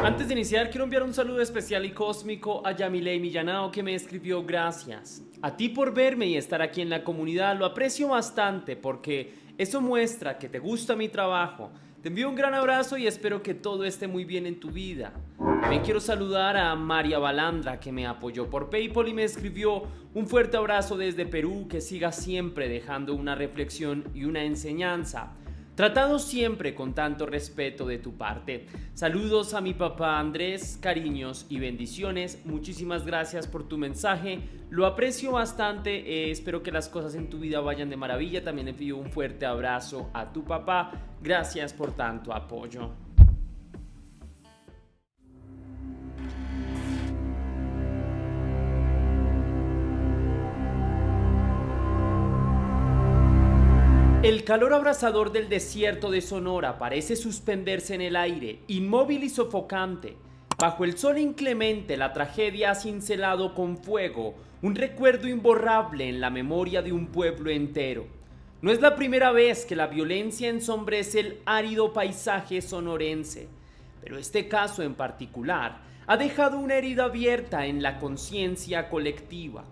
Antes de iniciar, quiero enviar un saludo especial y cósmico a Yamilei Millanao, que me escribió gracias. A ti por verme y estar aquí en la comunidad, lo aprecio bastante porque eso muestra que te gusta mi trabajo. Te envío un gran abrazo y espero que todo esté muy bien en tu vida. También quiero saludar a María Balandra, que me apoyó por PayPal y me escribió un fuerte abrazo desde Perú, que siga siempre dejando una reflexión y una enseñanza, tratado siempre con tanto respeto de tu parte. Saludos a mi papá Andrés, cariños y bendiciones. Muchísimas gracias por tu mensaje, lo aprecio bastante. Espero que las cosas en tu vida vayan de maravilla. También le envío un fuerte abrazo a tu papá. Gracias por tanto apoyo. El calor abrasador del desierto de Sonora parece suspenderse en el aire, inmóvil y sofocante. Bajo el sol inclemente, la tragedia ha cincelado con fuego un recuerdo imborrable en la memoria de un pueblo entero. No es la primera vez que la violencia ensombrece el árido paisaje sonorense, pero este caso en particular ha dejado una herida abierta en la conciencia colectiva.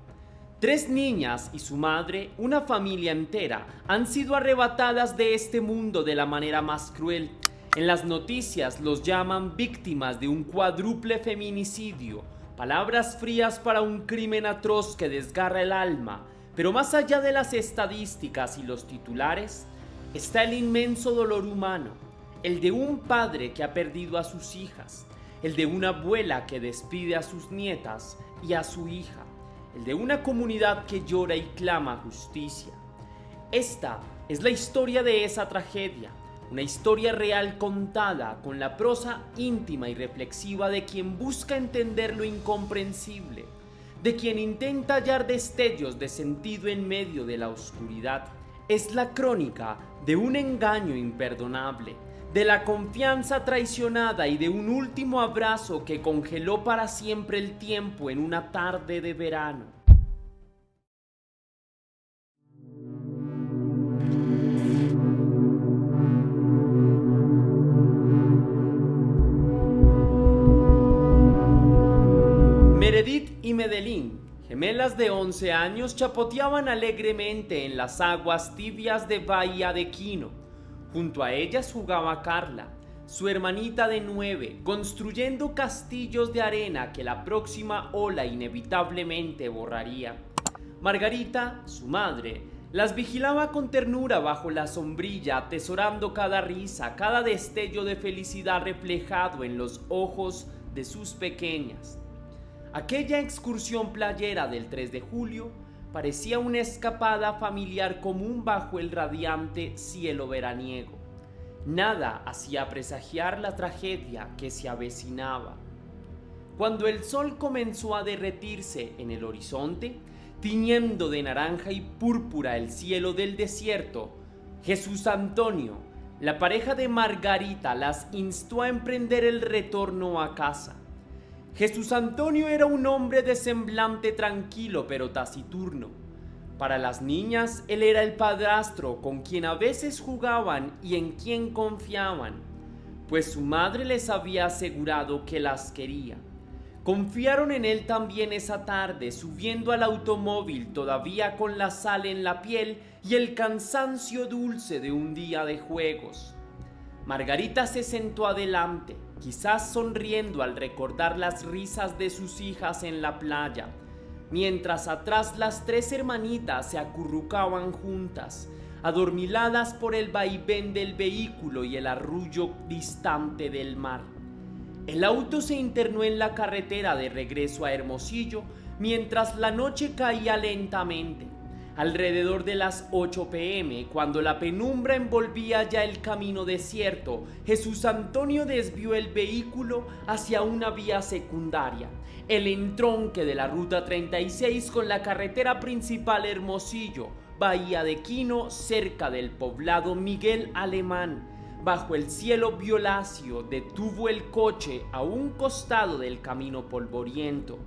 3 niñas y su madre, una familia entera, han sido arrebatadas de este mundo de la manera más cruel. En las noticias los llaman víctimas de un cuádruple feminicidio, palabras frías para un crimen atroz que desgarra el alma. Pero más allá de las estadísticas y los titulares, está el inmenso dolor humano, el de un padre que ha perdido a sus hijas, el de una abuela que despide a sus nietas y a su hija, el de una comunidad que llora y clama justicia. Esta es la historia de esa tragedia, una historia real contada con la prosa íntima y reflexiva de quien busca entender lo incomprensible, de quien intenta hallar destellos de sentido en medio de la oscuridad. Es la crónica de un engaño imperdonable, de la confianza traicionada y de un último abrazo que congeló para siempre el tiempo en una tarde de verano. Meredith y Medellín, gemelas de 11 años, chapoteaban alegremente en las aguas tibias de Bahía de Quino. Junto a ellas jugaba Carla, su hermanita de 9, construyendo castillos de arena que la próxima ola inevitablemente borraría. Margarita, su madre, las vigilaba con ternura bajo la sombrilla, atesorando cada risa, cada destello de felicidad reflejado en los ojos de sus pequeñas. Aquella excursión playera del 3 de julio parecía una escapada familiar común bajo el radiante cielo veraniego. Nada hacía presagiar la tragedia que se avecinaba. Cuando el sol comenzó a derretirse en el horizonte, tiñendo de naranja y púrpura el cielo del desierto, Jesús Antonio, la pareja de Margarita, las instó a emprender el retorno a casa. Jesús Antonio era un hombre de semblante tranquilo pero taciturno. Para las niñas, él era el padrastro con quien a veces jugaban y en quien confiaban, pues su madre les había asegurado que las quería. Confiaron en él también esa tarde, subiendo al automóvil todavía con la sal en la piel y el cansancio dulce de un día de juegos. Margarita se sentó adelante, quizás sonriendo al recordar las risas de sus hijas en la playa, mientras atrás las 3 hermanitas se acurrucaban juntas, adormiladas por el vaivén del vehículo y el arrullo distante del mar. El auto se internó en la carretera de regreso a Hermosillo mientras la noche caía lentamente. Alrededor de las 8 p.m., cuando la penumbra envolvía ya el camino desierto, Jesús Antonio desvió el vehículo hacia una vía secundaria, el entronque de la ruta 36 con la carretera principal Hermosillo, Bahía de Quino, cerca del poblado Miguel Alemán. Bajo el cielo violáceo detuvo el coche a un costado del camino polvoriento.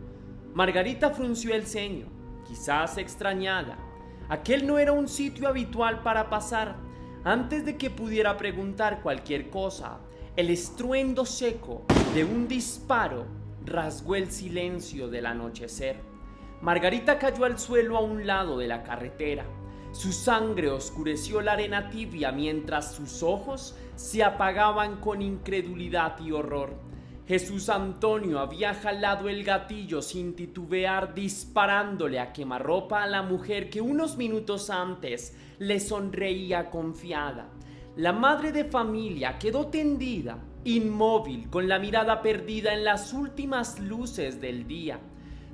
Margarita frunció el ceño, quizás extrañada. Aquel no era un sitio habitual para pasar. Antes de que pudiera preguntar cualquier cosa, el estruendo seco de un disparo rasgó el silencio del anochecer. Margarita cayó al suelo a un lado de la carretera. Su sangre oscureció la arena tibia mientras sus ojos se apagaban con incredulidad y horror. Jesús Antonio había jalado el gatillo sin titubear, disparándole a quemarropa a la mujer que unos minutos antes le sonreía confiada. La madre de familia quedó tendida, inmóvil, con la mirada perdida en las últimas luces del día.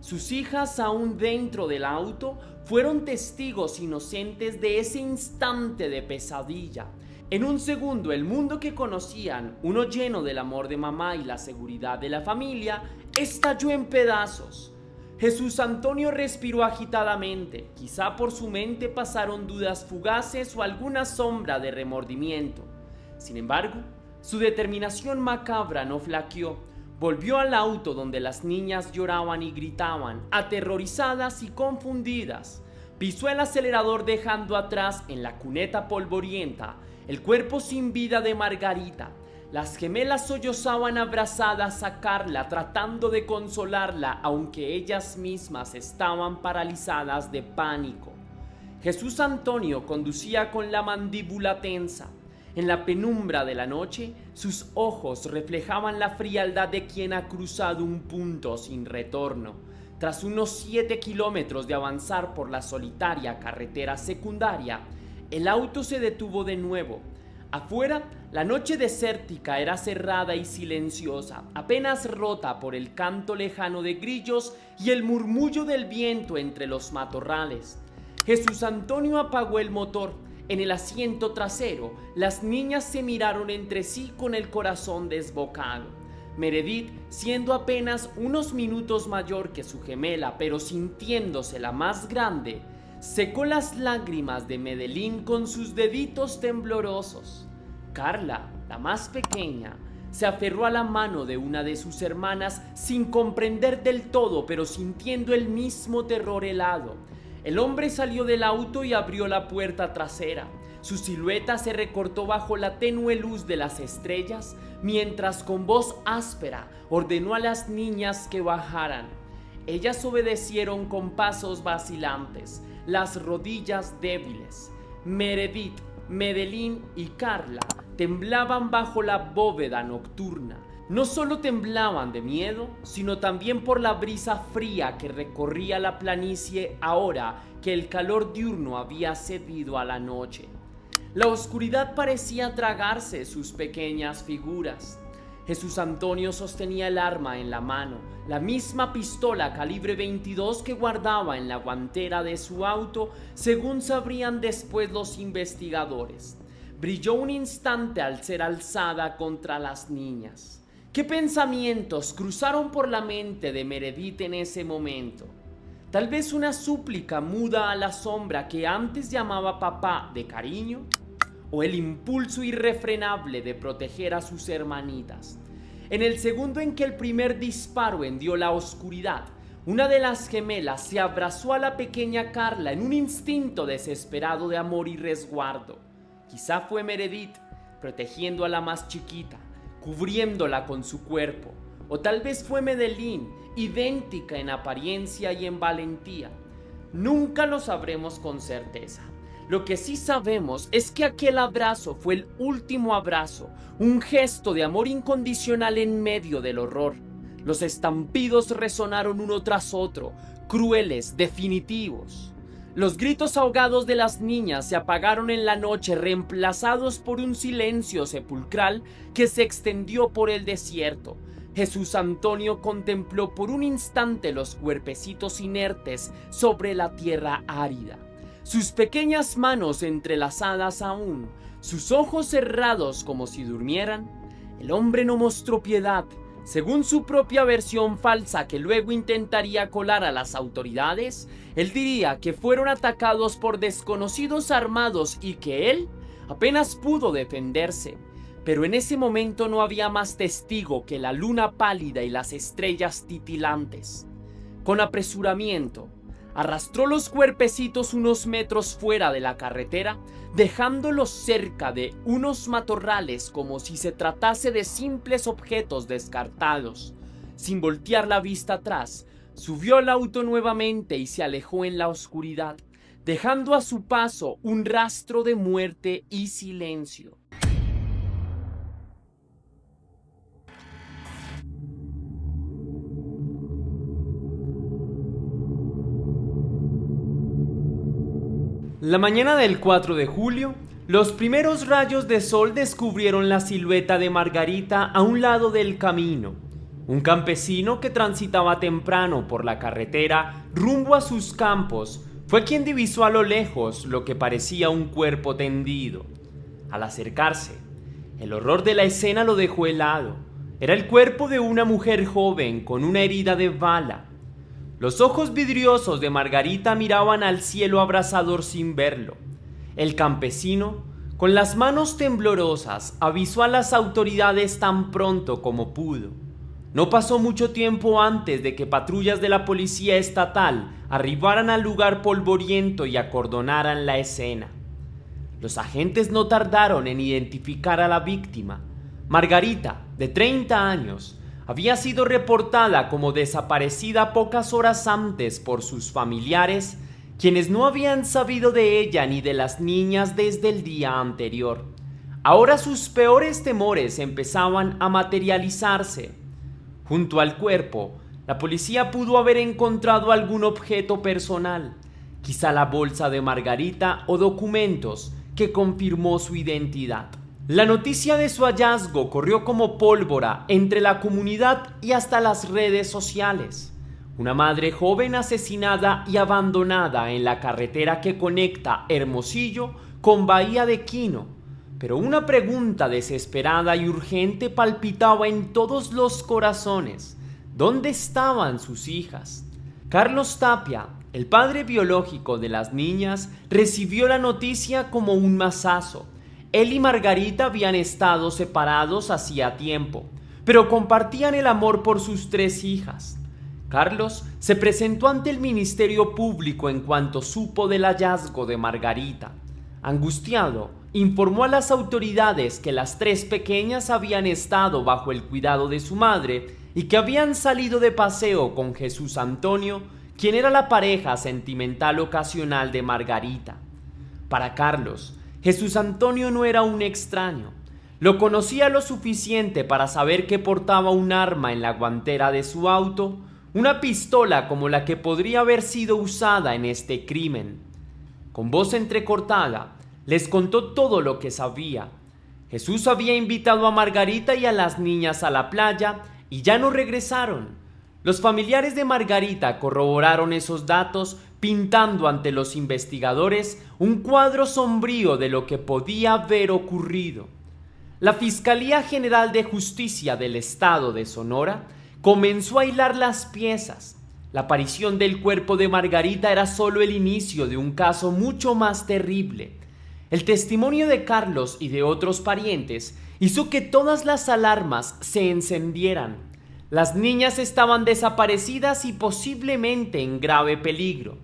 Sus hijas, aún dentro del auto, fueron testigos inocentes de ese instante de pesadilla. En un segundo, el mundo que conocían, uno lleno del amor de mamá y la seguridad de la familia, estalló en pedazos. Jesús Antonio respiró agitadamente. Quizá por su mente pasaron dudas fugaces o alguna sombra de remordimiento. Sin embargo, su determinación macabra no flaqueó. Volvió al auto donde las niñas lloraban y gritaban, aterrorizadas y confundidas. Pisó el acelerador dejando atrás, en la cuneta polvorienta, el cuerpo sin vida de Margarita. Las gemelas sollozaban abrazadas a Carla, tratando de consolarla, aunque ellas mismas estaban paralizadas de pánico. Jesús Antonio conducía con la mandíbula tensa. En la penumbra de la noche, sus ojos reflejaban la frialdad de quien ha cruzado un punto sin retorno. Tras unos 7 kilómetros de avanzar por la solitaria carretera secundaria, el auto se detuvo de nuevo. Afuera, la noche desértica era cerrada y silenciosa, apenas rota por el canto lejano de grillos y el murmullo del viento entre los matorrales. Jesús Antonio apagó el motor. En el asiento trasero, las niñas se miraron entre sí con el corazón desbocado. Meredith, siendo apenas unos minutos mayor que su gemela, pero sintiéndose la más grande, secó las lágrimas de Medellín con sus deditos temblorosos. Carla, la más pequeña, se aferró a la mano de una de sus hermanas sin comprender del todo, pero sintiendo el mismo terror helado. El hombre salió del auto y abrió la puerta trasera. Su silueta se recortó bajo la tenue luz de las estrellas, mientras con voz áspera ordenó a las niñas que bajaran. Ellas obedecieron con pasos vacilantes, las rodillas débiles. Meredith, Medellín y Carla temblaban bajo la bóveda nocturna. No solo temblaban de miedo, sino también por la brisa fría que recorría la planicie ahora que el calor diurno había cedido a la noche. La oscuridad parecía tragarse sus pequeñas figuras. Jesús Antonio sostenía el arma en la mano, la misma pistola calibre 22 que guardaba en la guantera de su auto, según sabrían después los investigadores. Brilló un instante al ser alzada contra las niñas. ¿Qué pensamientos cruzaron por la mente de Meredith en ese momento? Tal vez una súplica muda a la sombra que antes llamaba papá de cariño, o el impulso irrefrenable de proteger a sus hermanitas. En el segundo en que el primer disparo hendió la oscuridad, una de las gemelas se abrazó a la pequeña Carla en un instinto desesperado de amor y resguardo. Quizá fue Meredith protegiendo a la más chiquita, cubriéndola con su cuerpo, o tal vez fue Medellín, idéntica en apariencia y en valentía. Nunca lo sabremos con certeza. Lo que sí sabemos es que aquel abrazo fue el último abrazo, un gesto de amor incondicional en medio del horror. Los estampidos resonaron uno tras otro, crueles, definitivos. Los gritos ahogados de las niñas se apagaron en la noche, reemplazados por un silencio sepulcral que se extendió por el desierto. Jesús Antonio contempló por un instante los cuerpecitos inertes sobre la tierra árida. Sus pequeñas manos entrelazadas aún, sus ojos cerrados como si durmieran. El hombre no mostró piedad, según su propia versión falsa que luego intentaría colar a las autoridades. Él diría que fueron atacados por desconocidos armados y que él apenas pudo defenderse. Pero en ese momento no había más testigo que la luna pálida y las estrellas titilantes. Con apresuramiento, arrastró los cuerpecitos unos metros fuera de la carretera, dejándolos cerca de unos matorrales como si se tratase de simples objetos descartados. Sin voltear la vista atrás, subió al auto nuevamente y se alejó en la oscuridad, dejando a su paso un rastro de muerte y silencio. La mañana del 4 de julio, los primeros rayos de sol descubrieron la silueta de Margarita a un lado del camino. Un campesino que transitaba temprano por la carretera rumbo a sus campos fue quien divisó a lo lejos lo que parecía un cuerpo tendido. Al acercarse, el horror de la escena lo dejó helado. Era el cuerpo de una mujer joven con una herida de bala. Los ojos vidriosos de Margarita miraban al cielo abrasador sin verlo. El campesino, con las manos temblorosas, avisó a las autoridades tan pronto como pudo. No pasó mucho tiempo antes de que patrullas de la policía estatal arribaran al lugar polvoriento y acordonaran la escena. Los agentes no tardaron en identificar a la víctima. Margarita, de 30 años, había sido reportada como desaparecida pocas horas antes por sus familiares, quienes no habían sabido de ella ni de las niñas desde el día anterior. Ahora sus peores temores empezaban a materializarse. Junto al cuerpo, la policía pudo haber encontrado algún objeto personal, quizá la bolsa de Margarita o documentos que confirmó su identidad. La noticia de su hallazgo corrió como pólvora entre la comunidad y hasta las redes sociales. Una madre joven asesinada y abandonada en la carretera que conecta Hermosillo con Bahía de Quino. Pero una pregunta desesperada y urgente palpitaba en todos los corazones. ¿Dónde estaban sus hijas? Carlos Tapia, el padre biológico de las niñas, recibió la noticia como un mazazo. Él y Margarita habían estado separados hacía tiempo, pero compartían el amor por sus 3 hijas. Carlos se presentó ante el Ministerio Público en cuanto supo del hallazgo de Margarita. Angustiado, informó a las autoridades que las 3 pequeñas habían estado bajo el cuidado de su madre y que habían salido de paseo con Jesús Antonio, quien era la pareja sentimental ocasional de Margarita. Para Carlos, Jesús Antonio no era un extraño. Lo conocía lo suficiente para saber que portaba un arma en la guantera de su auto, una pistola como la que podría haber sido usada en este crimen. Con voz entrecortada, les contó todo lo que sabía. Jesús había invitado a Margarita y a las niñas a la playa y ya no regresaron. Los familiares de Margarita corroboraron esos datos, pintando ante los investigadores un cuadro sombrío de lo que podía haber ocurrido. La Fiscalía General de Justicia del Estado de Sonora comenzó a hilar las piezas. La aparición del cuerpo de Margarita era solo el inicio de un caso mucho más terrible. El testimonio de Carlos y de otros parientes hizo que todas las alarmas se encendieran. Las niñas estaban desaparecidas y posiblemente en grave peligro.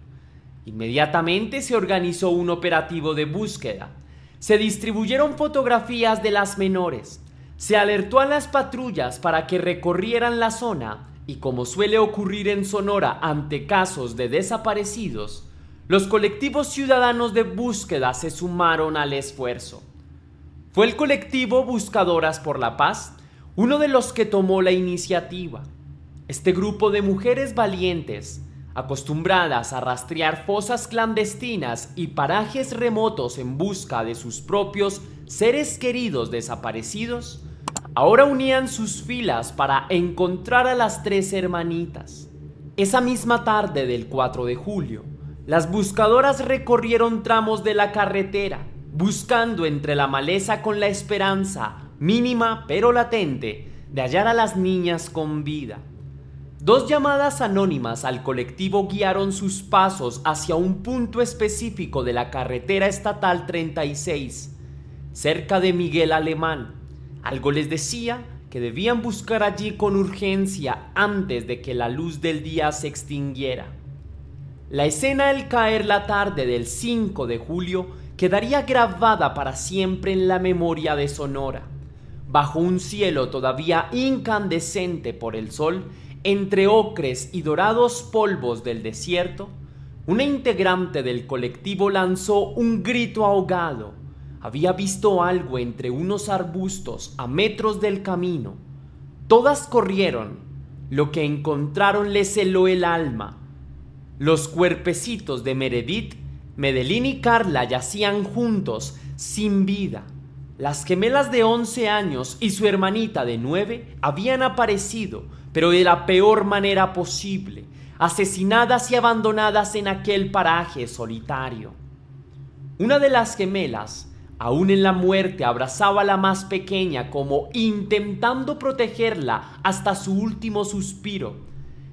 Inmediatamente se organizó un operativo de búsqueda. Se distribuyeron fotografías de las menores. Se alertó a las patrullas para que recorrieran la zona y, como suele ocurrir en Sonora ante casos de desaparecidos, los colectivos ciudadanos de búsqueda se sumaron al esfuerzo. Fue el colectivo Buscadoras por la Paz uno de los que tomó la iniciativa. Este grupo de mujeres valientes, acostumbradas a rastrear fosas clandestinas y parajes remotos en busca de sus propios seres queridos desaparecidos, ahora unían sus filas para encontrar a las 3 hermanitas. Esa misma tarde del 4 de julio, las buscadoras recorrieron tramos de la carretera, buscando entre la maleza con la esperanza, mínima pero latente, de hallar a las niñas con vida. 2 llamadas anónimas al colectivo guiaron sus pasos hacia un punto específico de la carretera estatal 36, cerca de Miguel Alemán. Algo les decía que debían buscar allí con urgencia antes de que la luz del día se extinguiera. La escena al caer la tarde del 5 de julio quedaría grabada para siempre en la memoria de Sonora. Bajo un cielo todavía incandescente por el sol, entre ocres y dorados polvos del desierto, una integrante del colectivo lanzó un grito ahogado. Había visto algo entre unos arbustos a metros del camino. Todas corrieron. Lo que encontraron les heló el alma. Los cuerpecitos de Meredith, Medellín y Carla yacían juntos, sin vida. Las gemelas de 11 años y su hermanita de 9 habían aparecido, pero de la peor manera posible, asesinadas y abandonadas en aquel paraje solitario. Una de las gemelas, aún en la muerte, abrazaba a la más pequeña como intentando protegerla hasta su último suspiro.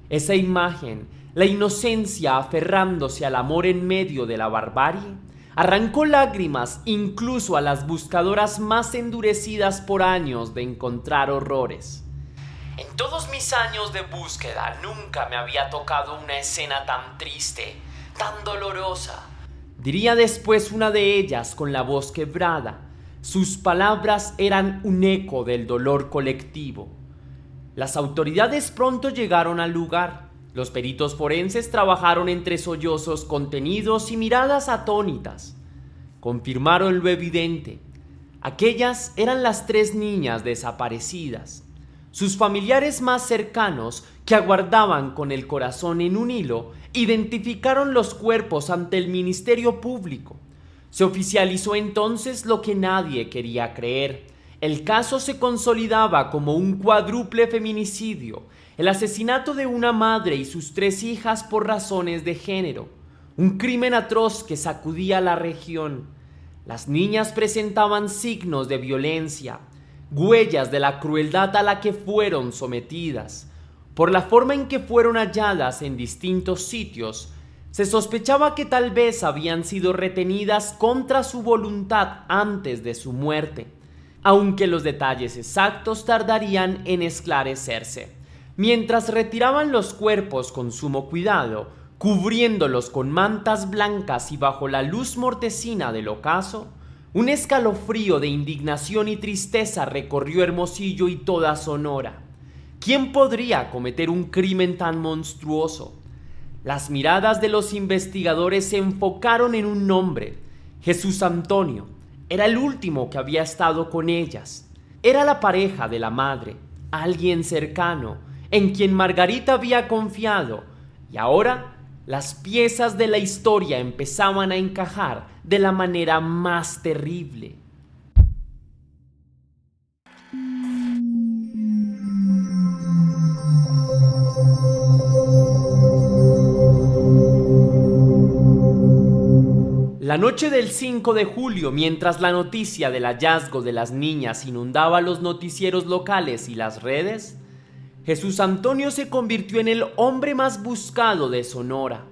Esa imagen, la inocencia aferrándose al amor en medio de la barbarie, arrancó lágrimas incluso a las buscadoras más endurecidas por años de encontrar horrores. En todos mis años de búsqueda nunca me había tocado una escena tan triste, tan dolorosa, diría después una de ellas con la voz quebrada. Sus palabras eran un eco del dolor colectivo. Las autoridades pronto llegaron al lugar. Los peritos forenses trabajaron entre sollozos contenidos y miradas atónitas. Confirmaron lo evidente. Aquellas eran las 3 niñas desaparecidas. Sus familiares más cercanos, que aguardaban con el corazón en un hilo, identificaron los cuerpos ante el Ministerio Público. Se oficializó entonces lo que nadie quería creer. El caso se consolidaba como un cuádruple feminicidio, el asesinato de una madre y sus 3 hijas por razones de género, un crimen atroz que sacudía la región. Las niñas presentaban signos de violencia, huellas de la crueldad a la que fueron sometidas. Por la forma en que fueron halladas en distintos sitios, se sospechaba que tal vez habían sido retenidas contra su voluntad antes de su muerte, aunque los detalles exactos tardarían en esclarecerse. Mientras retiraban los cuerpos con sumo cuidado, cubriéndolos con mantas blancas y bajo la luz mortecina del ocaso, un escalofrío de indignación y tristeza recorrió Hermosillo y toda Sonora. ¿Quién podría cometer un crimen tan monstruoso? Las miradas de los investigadores se enfocaron en un nombre: Jesús Antonio. Era el último que había estado con ellas. Era la pareja de la madre, alguien cercano, en quien Margarita había confiado, y ahora las piezas de la historia empezaban a encajar de la manera más terrible. La noche del 5 de julio, mientras la noticia del hallazgo de las niñas inundaba los noticieros locales y las redes, Jesús Antonio se convirtió en el hombre más buscado de Sonora.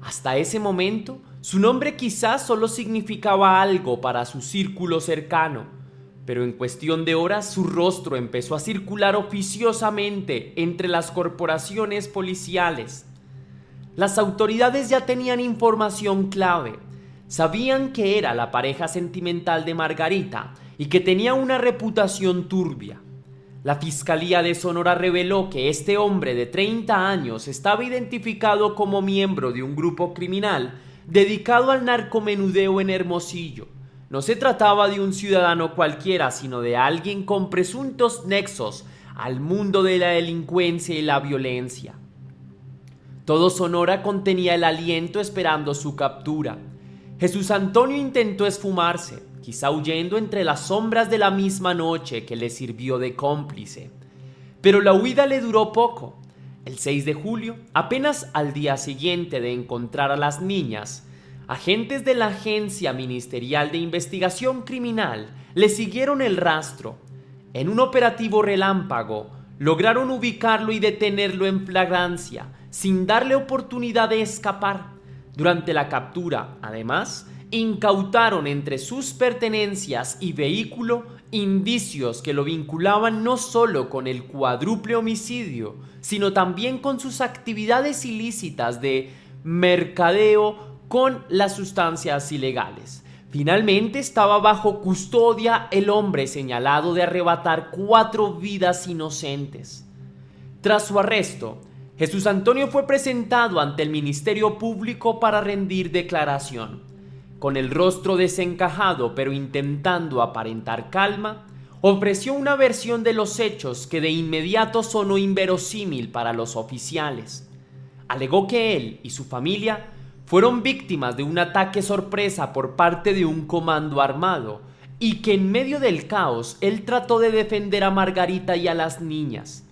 Hasta ese momento, su nombre quizás solo significaba algo para su círculo cercano, pero en cuestión de horas su rostro empezó a circular oficiosamente entre las corporaciones policiales. Las autoridades ya tenían información clave. Sabían que era la pareja sentimental de Margarita y que tenía una reputación turbia. La Fiscalía de Sonora reveló que este hombre de 30 años estaba identificado como miembro de un grupo criminal dedicado al narcomenudeo en Hermosillo. No se trataba de un ciudadano cualquiera, sino de alguien con presuntos nexos al mundo de la delincuencia y la violencia. Todo Sonora contenía el aliento esperando su captura. Jesús Antonio intentó esfumarse, quizá huyendo entre las sombras de la misma noche que le sirvió de cómplice. Pero la huida le duró poco. El 6 de julio, apenas al día siguiente de encontrar a las niñas, agentes de la Agencia Ministerial de Investigación Criminal le siguieron el rastro. En un operativo relámpago, lograron ubicarlo y detenerlo en flagrancia, sin darle oportunidad de escapar. Durante la captura, además, incautaron entre sus pertenencias y vehículo indicios que lo vinculaban no solo con el cuádruple homicidio, sino también con sus actividades ilícitas de mercadeo con las sustancias ilegales. Finalmente estaba bajo custodia el hombre señalado de arrebatar 4 vidas inocentes. Tras su arresto, Jesús Antonio fue presentado ante el Ministerio Público para rendir declaración. Con el rostro desencajado pero intentando aparentar calma, ofreció una versión de los hechos que de inmediato sonó inverosímil para los oficiales. Alegó que él y su familia fueron víctimas de un ataque sorpresa por parte de un comando armado y que en medio del caos él trató de defender a Margarita y a las niñas.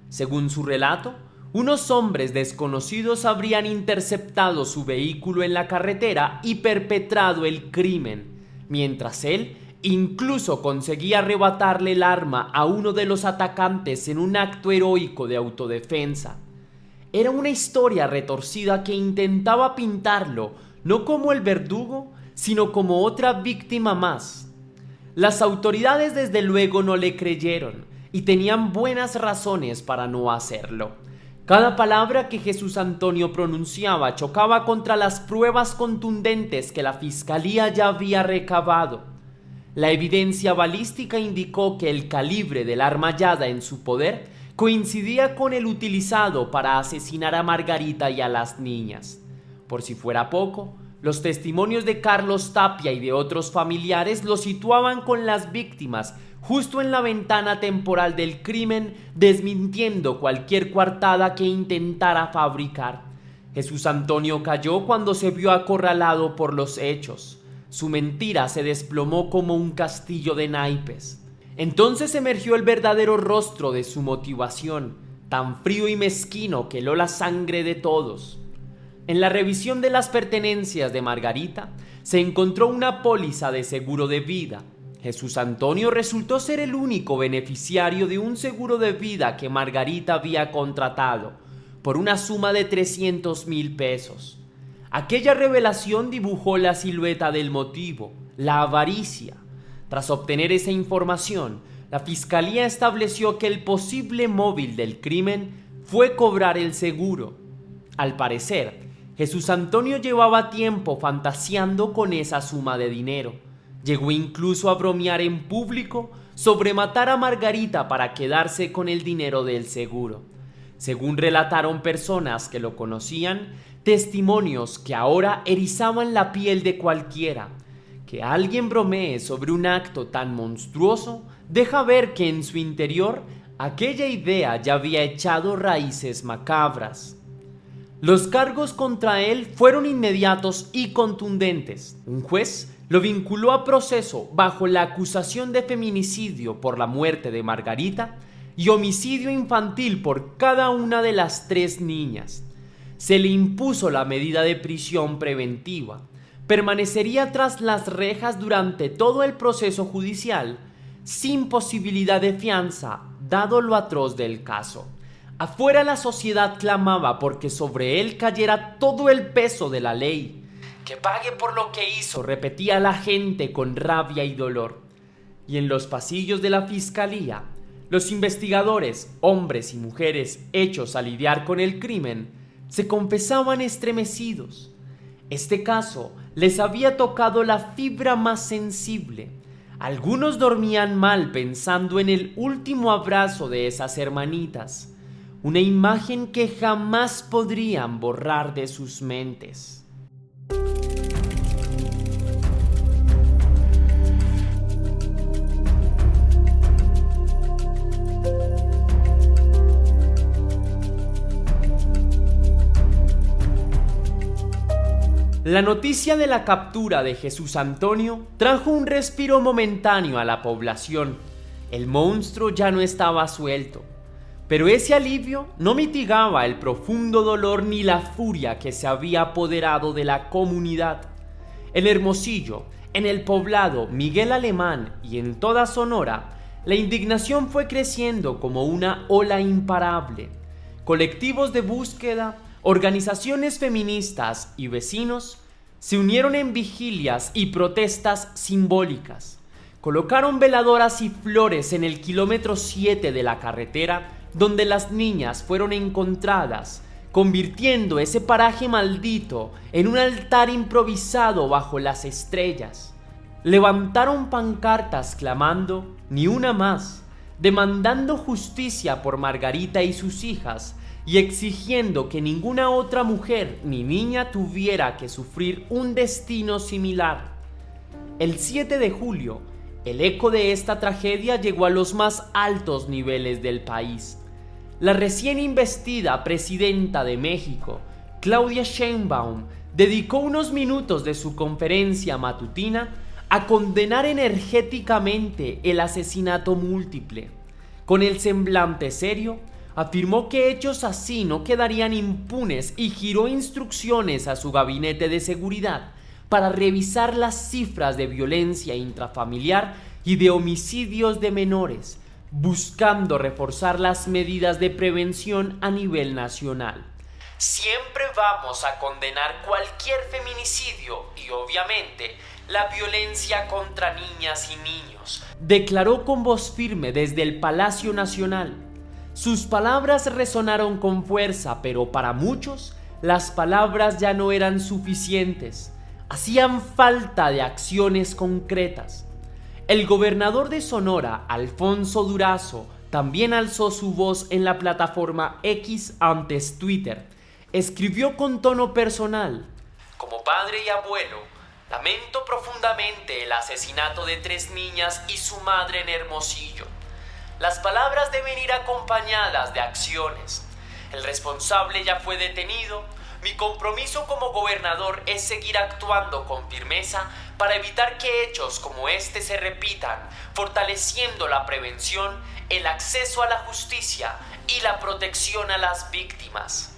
Según su relato, unos hombres desconocidos habrían interceptado su vehículo en la carretera y perpetrado el crimen, mientras él incluso conseguía arrebatarle el arma a uno de los atacantes en un acto heroico de autodefensa. Era una historia retorcida que intentaba pintarlo no como el verdugo, sino como otra víctima más. Las autoridades desde luego no le creyeron y tenían buenas razones para no hacerlo. Cada palabra que Jesús Antonio pronunciaba chocaba contra las pruebas contundentes que la fiscalía ya había recabado. La evidencia balística indicó que el calibre del arma hallada en su poder coincidía con el utilizado para asesinar a Margarita y a las niñas. Por si fuera poco, los testimonios de Carlos Tapia y de otros familiares lo situaban con las víctimas justo en la ventana temporal del crimen, desmintiendo cualquier coartada que intentara fabricar. Jesús Antonio cayó cuando se vio acorralado por los hechos. Su mentira se desplomó como un castillo de naipes. Entonces emergió el verdadero rostro de su motivación, tan frío y mezquino que heló la sangre de todos. En la revisión de las pertenencias de Margarita, se encontró una póliza de seguro de vida. Jesús Antonio resultó ser el único beneficiario de un seguro de vida que Margarita había contratado, por una suma de 300,000 pesos. Aquella revelación dibujó la silueta del motivo, la avaricia. Tras obtener esa información, la fiscalía estableció que el posible móvil del crimen fue cobrar el seguro. Al parecer, Jesús Antonio llevaba tiempo fantaseando con esa suma de dinero. Llegó incluso a bromear en público sobre matar a Margarita para quedarse con el dinero del seguro. Según relataron personas que lo conocían, testimonios que ahora erizaban la piel de cualquiera. Que alguien bromee sobre un acto tan monstruoso deja ver que en su interior aquella idea ya había echado raíces macabras. Los cargos contra él fueron inmediatos y contundentes. Un juez lo vinculó a proceso bajo la acusación de feminicidio por la muerte de Margarita y homicidio infantil por cada una de las 3 niñas. Se le impuso la medida de prisión preventiva. Permanecería tras las rejas durante todo el proceso judicial, sin posibilidad de fianza, dado lo atroz del caso. Afuera la sociedad clamaba porque sobre él cayera todo el peso de la ley. Que pague por lo que hizo, repetía la gente con rabia y dolor. Y en los pasillos de la fiscalía, los investigadores, hombres y mujeres hechos a lidiar con el crimen, se confesaban estremecidos. Este caso les había tocado la fibra más sensible. Algunos dormían mal pensando en el último abrazo de esas hermanitas, una imagen que jamás podrían borrar de sus mentes. La noticia de la captura de Jesús Antonio trajo un respiro momentáneo a la población. El monstruo ya no estaba suelto, pero ese alivio no mitigaba el profundo dolor ni la furia que se había apoderado de la comunidad. En Hermosillo, en el poblado Miguel Alemán y en toda Sonora, la indignación fue creciendo como una ola imparable. Colectivos de búsqueda, organizaciones feministas y vecinos se unieron en vigilias y protestas simbólicas. Colocaron veladoras y flores en el kilómetro 7 de la carretera donde las niñas fueron encontradas, convirtiendo ese paraje maldito en un altar improvisado bajo las estrellas. Levantaron pancartas clamando "ni una más", demandando justicia por Margarita y sus hijas y exigiendo que ninguna otra mujer ni niña tuviera que sufrir un destino similar. El 7 de julio, el eco de esta tragedia llegó a los más altos niveles del país. La recién investida presidenta de México, Claudia Sheinbaum, dedicó unos minutos de su conferencia matutina a condenar energéticamente el asesinato múltiple. Con el semblante serio, afirmó que hechos así no quedarían impunes y giró instrucciones a su gabinete de seguridad para revisar las cifras de violencia intrafamiliar y de homicidios de menores, buscando reforzar las medidas de prevención a nivel nacional. Siempre vamos a condenar cualquier feminicidio y obviamente la violencia contra niñas y niños, declaró con voz firme desde el Palacio Nacional. Sus palabras resonaron con fuerza, pero para muchos las palabras ya no eran suficientes. Hacían falta de acciones concretas. El gobernador de Sonora, Alfonso Durazo, también alzó su voz en la plataforma X, antes Twitter. Escribió con tono personal: como padre y abuelo, lamento profundamente el asesinato de 3 niñas y su madre en Hermosillo. Las palabras deben ir acompañadas de acciones. El responsable ya fue detenido. Mi compromiso como gobernador es seguir actuando con firmeza para evitar que hechos como este se repitan, fortaleciendo la prevención, el acceso a la justicia y la protección a las víctimas.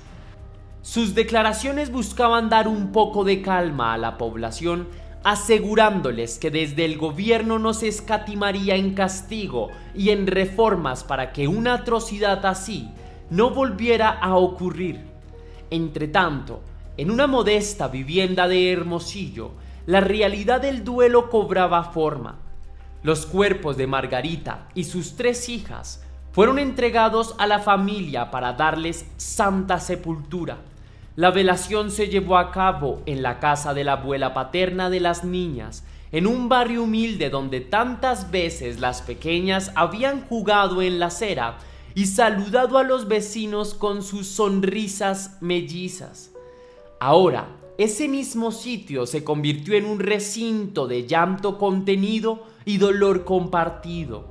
Sus declaraciones buscaban dar un poco de calma a la población, asegurándoles que desde el gobierno no se escatimaría en castigo y en reformas para que una atrocidad así no volviera a ocurrir. Entretanto, en una modesta vivienda de Hermosillo, la realidad del duelo cobraba forma. Los cuerpos de Margarita y sus 3 hijas fueron entregados a la familia para darles santa sepultura. La velación se llevó a cabo en la casa de la abuela paterna de las niñas, en un barrio humilde donde tantas veces las pequeñas habían jugado en la acera y saludado a los vecinos con sus sonrisas mellizas. Ahora, ese mismo sitio se convirtió en un recinto de llanto contenido y dolor compartido.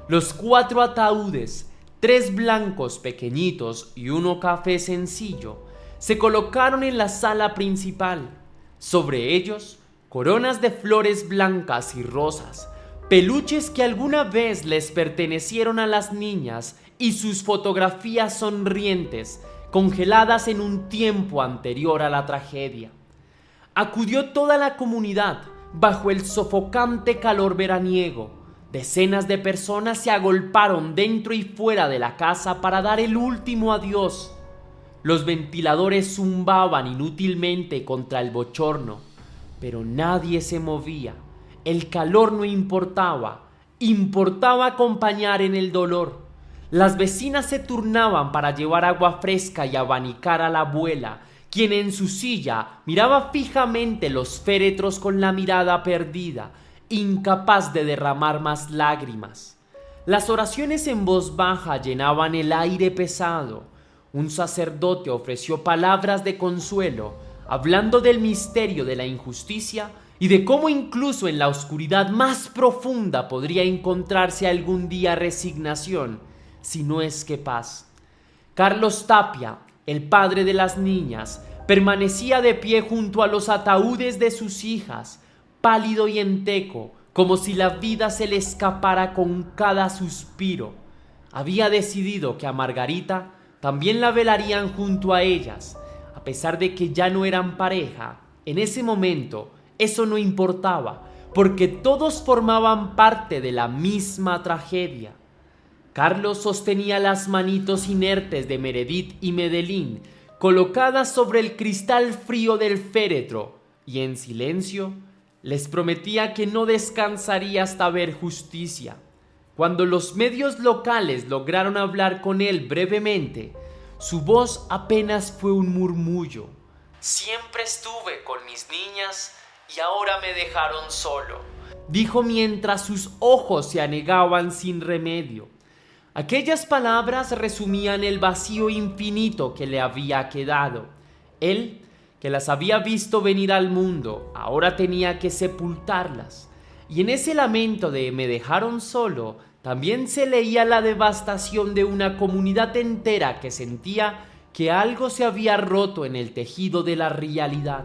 Los 4 ataúdes, 3 blancos pequeñitos y 1 café sencillo, se colocaron en la sala principal. Sobre ellos, coronas de flores blancas y rosas, peluches que alguna vez les pertenecieron a las niñas y sus fotografías sonrientes, congeladas en un tiempo anterior a la tragedia. Acudió toda la comunidad bajo el sofocante calor veraniego. Decenas de personas se agolparon dentro y fuera de la casa para dar el último adiós. Los ventiladores zumbaban inútilmente contra el bochorno, pero nadie se movía. El calor no importaba, importaba acompañar en el dolor. Las vecinas se turnaban para llevar agua fresca y abanicar a la abuela, quien en su silla miraba fijamente los féretros con la mirada perdida, incapaz de derramar más lágrimas. Las oraciones en voz baja llenaban el aire pesado. Un sacerdote ofreció palabras de consuelo, hablando del misterio de la injusticia y de cómo incluso en la oscuridad más profunda podría encontrarse algún día resignación, si no es que paz. Carlos Tapia, el padre de las niñas, permanecía de pie junto a los ataúdes de sus hijas, pálido y enteco, como si la vida se le escapara con cada suspiro. Había decidido que a Margarita también la velarían junto a ellas. A pesar de que ya no eran pareja, en ese momento eso no importaba, porque todos formaban parte de la misma tragedia. Carlos sostenía las manitos inertes de Meredith y Medellín colocadas sobre el cristal frío del féretro y en silencio les prometía que no descansaría hasta ver justicia. Cuando los medios locales lograron hablar con él brevemente, Su voz apenas fue un murmullo. Siempre estuve con mis niñas y ahora me dejaron solo, dijo mientras sus ojos se anegaban sin remedio. Aquellas palabras resumían el vacío infinito que le había quedado. Él, que las había visto venir al mundo, ahora tenía que sepultarlas. Y en ese lamento de "me dejaron solo", también se leía la devastación de una comunidad entera que sentía que algo se había roto en el tejido de la realidad.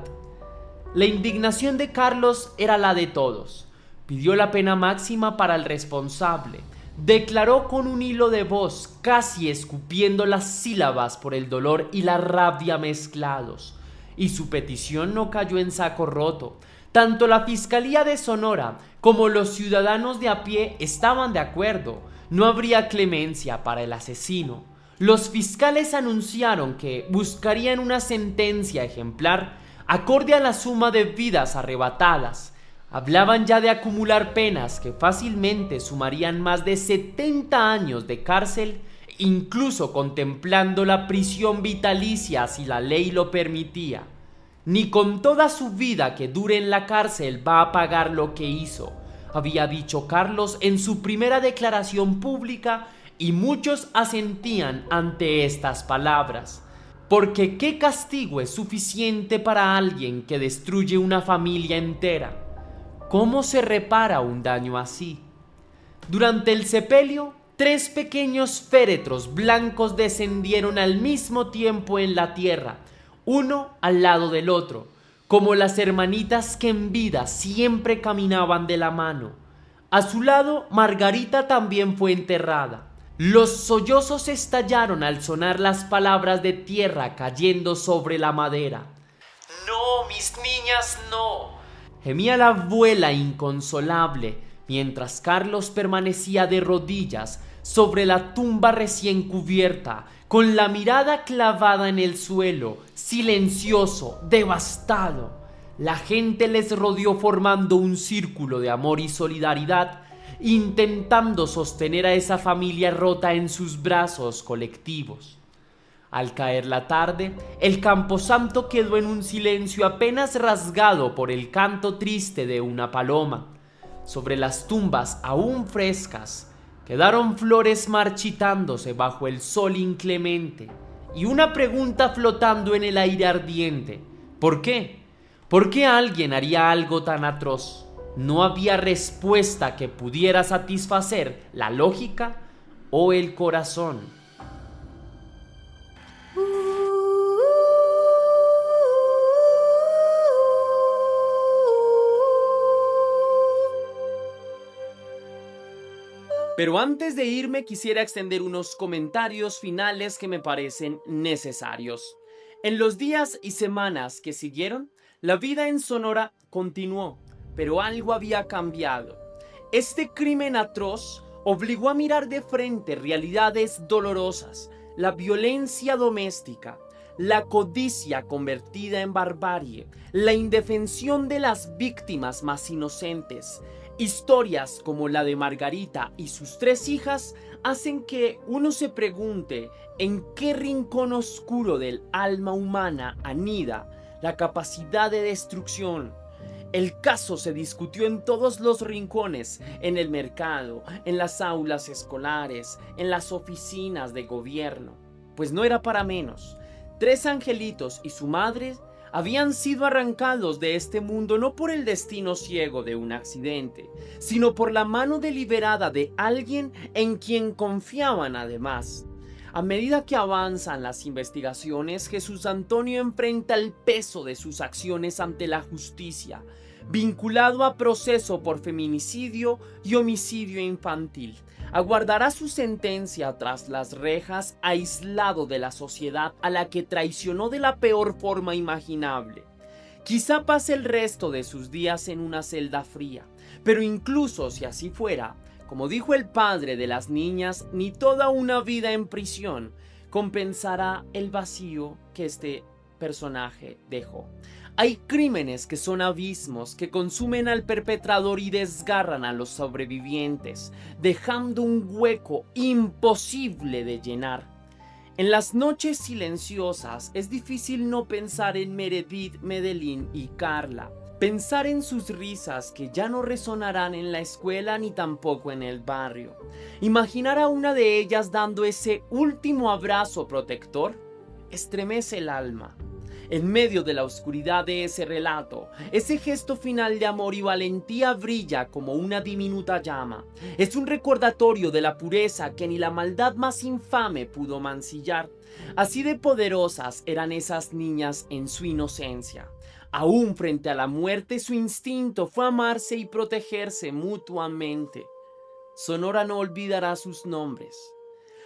La indignación de Carlos era la de todos. Pidió la pena máxima para el responsable. Declaró con un hilo de voz, casi escupiendo las sílabas por el dolor y la rabia mezclados. Y su petición no cayó en saco roto. Tanto la Fiscalía de Sonora como los ciudadanos de a pie estaban de acuerdo. No habría clemencia para el asesino. Los fiscales anunciaron que buscarían una sentencia ejemplar acorde a la suma de vidas arrebatadas. Hablaban ya de acumular penas que fácilmente sumarían más de 70 años de cárcel, incluso contemplando la prisión vitalicia si la ley lo permitía. Ni con toda su vida que dure en la cárcel va a pagar lo que hizo, había dicho Carlos en su primera declaración pública, y muchos asentían ante estas palabras. Porque ¿qué castigo es suficiente para alguien que destruye una familia entera? ¿Cómo se repara un daño así? Durante el sepelio, 3 pequeños féretros blancos descendieron al mismo tiempo en la tierra, uno al lado del otro, como las hermanitas que en vida siempre caminaban de la mano. A su lado, Margarita también fue enterrada. Los sollozos estallaron al sonar las palabras de tierra cayendo sobre la madera. «No, mis niñas, no», gemía la abuela inconsolable, mientras Carlos permanecía de rodillas sobre la tumba recién cubierta, con la mirada clavada en el suelo, silencioso, devastado. La gente les rodeó formando un círculo de amor y solidaridad, intentando sostener a esa familia rota en sus brazos colectivos. Al caer la tarde, el camposanto quedó en un silencio apenas rasgado por el canto triste de una paloma. Sobre las tumbas aún frescas, quedaron flores marchitándose bajo el sol inclemente, y una pregunta flotando en el aire ardiente. ¿Por qué? ¿Por qué alguien haría algo tan atroz? No había respuesta que pudiera satisfacer la lógica o el corazón. Pero antes de irme quisiera extender unos comentarios finales que me parecen necesarios. En los días y semanas que siguieron, la vida en Sonora continuó, pero algo había cambiado. Este crimen atroz obligó a mirar de frente realidades dolorosas, la violencia doméstica, la codicia convertida en barbarie, la indefensión de las víctimas más inocentes. Historias como la de Margarita y sus 3 hijas hacen que uno se pregunte en qué rincón oscuro del alma humana anida la capacidad de destrucción. El caso se discutió en todos los rincones, en el mercado, en las aulas escolares, en las oficinas de gobierno. Pues no era para menos. 3 angelitos y su madre habían sido arrancados de este mundo no por el destino ciego de un accidente, sino por la mano deliberada de alguien en quien confiaban además. A medida que avanzan las investigaciones, Jesús Antonio enfrenta el peso de sus acciones ante la justicia, vinculado a proceso por feminicidio y homicidio infantil. Aguardará su sentencia tras las rejas, aislado de la sociedad a la que traicionó de la peor forma imaginable. Quizá pase el resto de sus días en una celda fría, pero incluso si así fuera, como dijo el padre de las niñas, ni toda una vida en prisión compensará el vacío que este personaje dejó. Hay crímenes que son abismos que consumen al perpetrador y desgarran a los sobrevivientes, dejando un hueco imposible de llenar. En las noches silenciosas es difícil no pensar en Meredith, Medellín y Carla. Pensar en sus risas que ya no resonarán en la escuela ni tampoco en el barrio. Imaginar a una de ellas dando ese último abrazo protector estremece el alma. En medio de la oscuridad de ese relato, ese gesto final de amor y valentía brilla como una diminuta llama. Es un recordatorio de la pureza que ni la maldad más infame pudo mancillar. Así de poderosas eran esas niñas en su inocencia. Aún frente a la muerte, su instinto fue amarse y protegerse mutuamente. Sonora no olvidará sus nombres.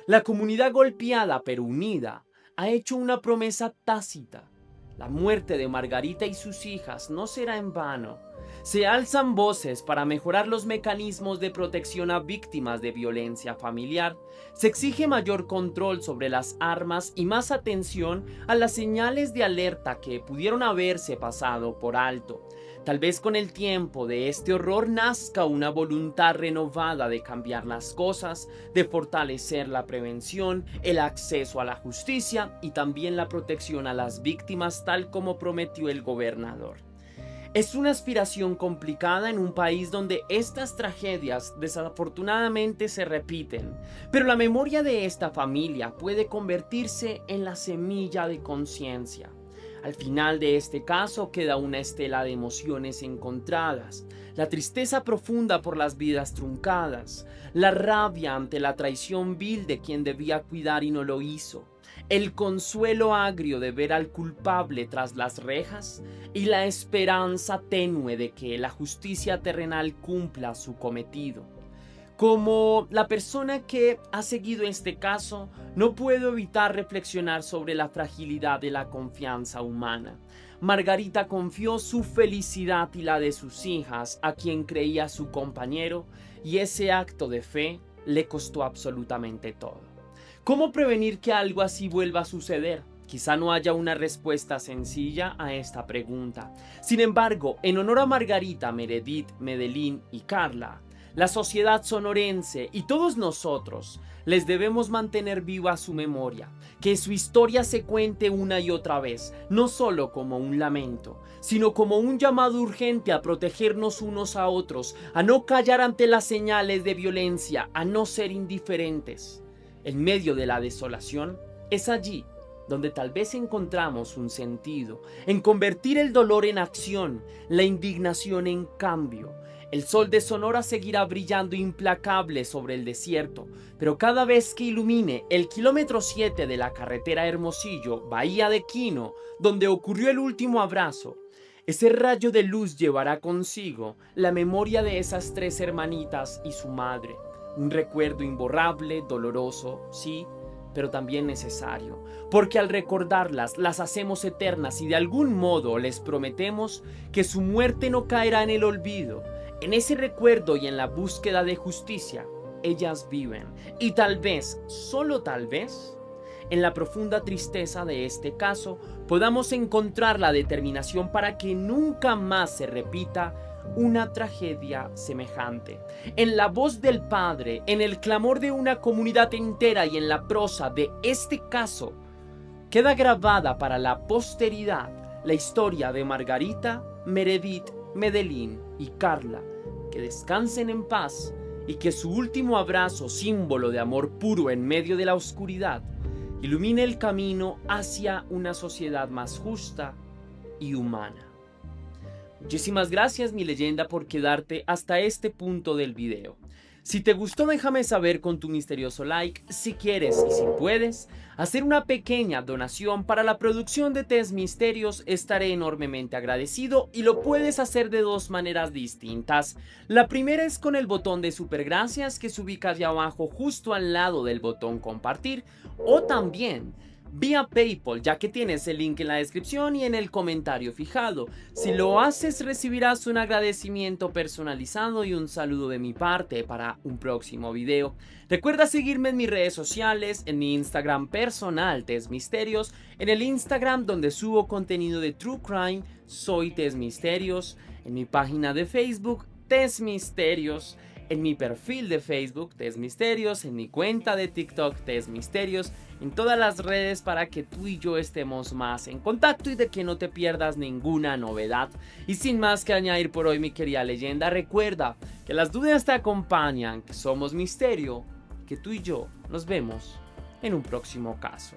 La comunidad golpeada pero unida ha hecho una promesa tácita. La muerte de Margarita y sus hijas no será en vano. Se alzan voces para mejorar los mecanismos de protección a víctimas de violencia familiar. Se exige mayor control sobre las armas y más atención a las señales de alerta que pudieron haberse pasado por alto. Tal vez con el tiempo de este horror nazca una voluntad renovada de cambiar las cosas, de fortalecer la prevención, el acceso a la justicia y también la protección a las víctimas tal como prometió el gobernador. Es una aspiración complicada en un país donde estas tragedias desafortunadamente se repiten, pero la memoria de esta familia puede convertirse en la semilla de conciencia. Al final de este caso queda una estela de emociones encontradas, la tristeza profunda por las vidas truncadas, la rabia ante la traición vil de quien debía cuidar y no lo hizo, el consuelo agrio de ver al culpable tras las rejas y la esperanza tenue de que la justicia terrenal cumpla su cometido. Como la persona que ha seguido este caso, no puedo evitar reflexionar sobre la fragilidad de la confianza humana. Margarita confió su felicidad y la de sus hijas a quien creía su compañero, y ese acto de fe le costó absolutamente todo. ¿Cómo prevenir que algo así vuelva a suceder? Quizá no haya una respuesta sencilla a esta pregunta. Sin embargo, en honor a Margarita, Meredith, Medellín y Carla, la sociedad sonorense y todos nosotros les debemos mantener viva su memoria, que su historia se cuente una y otra vez, no solo como un lamento, sino como un llamado urgente a protegernos unos a otros, a no callar ante las señales de violencia, a no ser indiferentes. En medio de la desolación, es allí donde tal vez encontramos un sentido, en convertir el dolor en acción, la indignación en cambio. El sol de Sonora seguirá brillando implacable sobre el desierto, pero cada vez que ilumine el kilómetro 7 de la carretera Hermosillo, Bahía de Quino, donde ocurrió el último abrazo, ese rayo de luz llevará consigo la memoria de esas 3 hermanitas y su madre. Un recuerdo imborrable, doloroso, sí, pero también necesario, porque al recordarlas las hacemos eternas y de algún modo les prometemos que su muerte no caerá en el olvido. En ese recuerdo y en la búsqueda de justicia, ellas viven. Y tal vez, solo tal vez, en la profunda tristeza de este caso, podamos encontrar la determinación para que nunca más se repita una tragedia semejante. En la voz del padre, en el clamor de una comunidad entera y en la prosa de este caso, queda grabada para la posteridad la historia de Margarita, Meredith, Medellín y Carla. Que descansen en paz y que su último abrazo, símbolo de amor puro en medio de la oscuridad, ilumine el camino hacia una sociedad más justa y humana. Muchísimas gracias, mi leyenda, por quedarte hasta este punto del video. Si te gustó, déjame saber con tu misterioso like. Si quieres y si puedes hacer una pequeña donación para la producción de Test Misterios, estaré enormemente agradecido, y lo puedes hacer de 2 maneras distintas. La primera es con el botón de super gracias que se ubica allá abajo justo al lado del botón compartir, o también vía PayPal, ya que tienes el link en la descripción y en el comentario fijado. Si lo haces, recibirás un agradecimiento personalizado y un saludo de mi parte para un próximo video. Recuerda seguirme en mis redes sociales, en mi Instagram personal, Test Misterios, en el Instagram donde subo contenido de True Crime, soy Test Misterios, en mi página de Facebook, Test Misterios, en mi perfil de Facebook Test Misterios, en mi cuenta de TikTok Test Misterios, en todas las redes para que tú y yo estemos más en contacto y de que no te pierdas ninguna novedad. Y sin más que añadir por hoy, mi querida leyenda, recuerda que las dudas te acompañan, que somos misterio, que tú y yo nos vemos en un próximo caso.